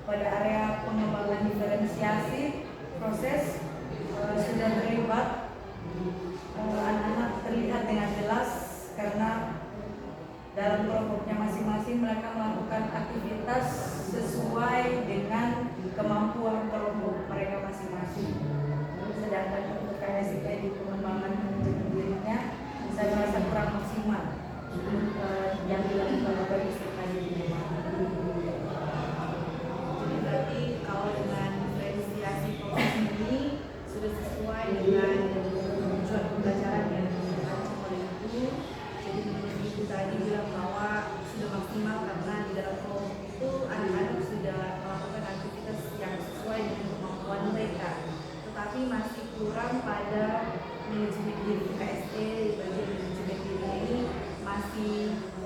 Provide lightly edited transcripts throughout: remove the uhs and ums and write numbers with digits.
pada area pengembangan diferensiasi proses sudah terlibat. Anak-anak terlihat dengan jelas karena dalam kelompoknya masing-masing mereka melakukan aktivitas sesuai dengan kemampuan kelompok mereka masing-masing. Sedangkan untuk KSP di pengembangan manajemen dirinya, saya merasa kurang maksimal yang dilakukan oleh istri ini. Jadi berarti kalau dengan diferensiasi proses ini sudah sesuai dengan tujuan pembelajaran yang dirancang oleh ibu. Jadi menurut ibu tadi bilang bahwa sudah maksimal karena di dalam kelompok itu anak-anak sudah melakukan aktivitas yang sesuai dengan kemampuan mereka. Tetapi masih kurang pada manajemen diri KSE, di bagian manajemen diri ini masih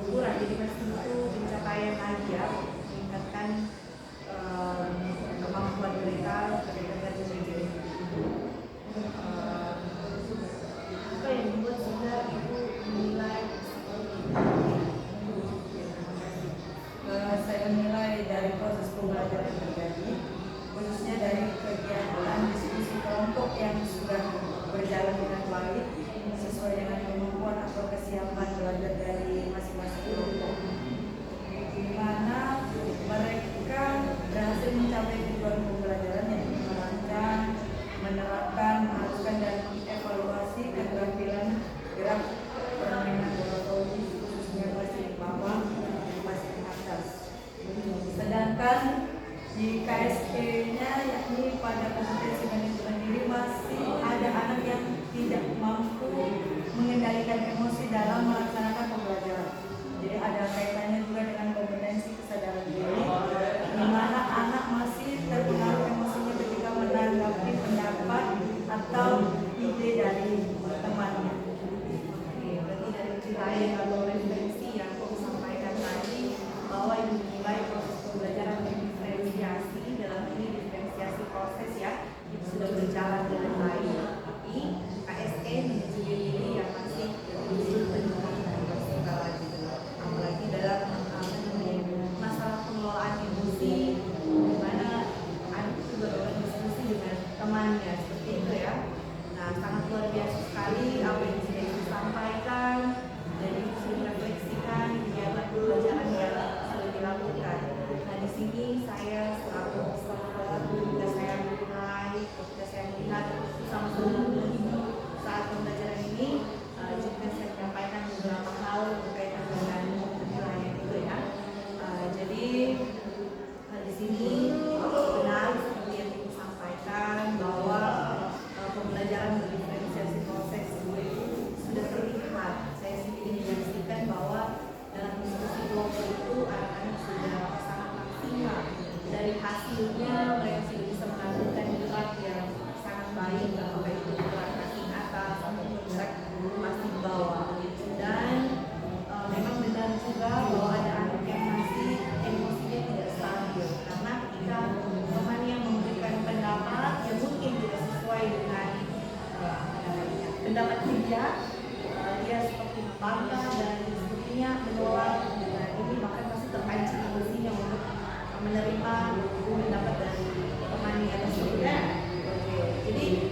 kurang, jadi masih butuh pencapaian lagi ya, meningkatkan kemampuan mereka terkait dengan manajemen diri. Apa yang membuat sehingga ibu menilai saya menilai dari proses pembelajaran yang terjadi, khususnya dari kegiatan diskusi kelompok yang sudah berjalan dengan baik sesuai dengan kemampuan atau kesiapan belajar dari masing-masing kelompok, di mana mereka berhasil mencapai tujuan pembelajaran yang merancang, menerapkan, mengharuskan dan mengevaluasi keterampilan gerak permainan bola voli khususnya masih bawah masih di atas. Sedangkan di KSE-nya yakni pada kompetensi manajemen diri masih ada anak yang tidak mampu mengendalikan emosi dalam melaksanakan pembelajaran. Jadi ada kaitannya juga dengan kompetensi kesadaran diri, di mana anak masih terpengaruh emosinya ketika menanggapi pendapat atau ide dari temannya. Oke, berarti dari nilai atau referensi yang aku sampaikan tadi bahwa ibu menilai proses pembelajaran diferensiasi dalam ini diferensiasi proses ya itu sudah berjalan dengan baik, tapi KSE manajemen diri yang masih belum maksimal lagi, apalagi dalam masalah pengelolaan emosi, di mana anak itu berbagai diskusi dengan temannya seperti itu ya. Nah, sangat luar biasa sekali apa yang sudah disampaikan dan itu sudah merefleksikan kegiatan pembelajaran yang sudah dilakukan. Nah, di sini saya selaku peserta ketika saya menilai, ketika saya melihat sama-sama dengan ibu saat pembelajaran ini, juga saya menyampaikan beberapa hal berkaitan dengan penilaian itu ya. Jadi di sini benar seperti yang ibu sampaikan bahwa pembelajaran berdiferensiasi proses sudah terlihat. Saya sendiri menyaksikan bahwa dalam diskusi kelompok itu anak-anak sudah sangat maksimal. Dari hasilnya mereka sudah bisa melakukan gerak yang sangat baik, apakah itu gerak kaki atas atau gerak masih bawah. Dan memang benar juga bahwa ada anak yang masih emosinya tidak stabil karena ketika teman yang memberikan pendapat yang mungkin tidak sesuai dengan pendapat dia seperti membantah dan sebagainya, menolak, dan ini bahkan masih terpancing emosinya untuk menerima pendapat dari teman yang ada. Oke, jadi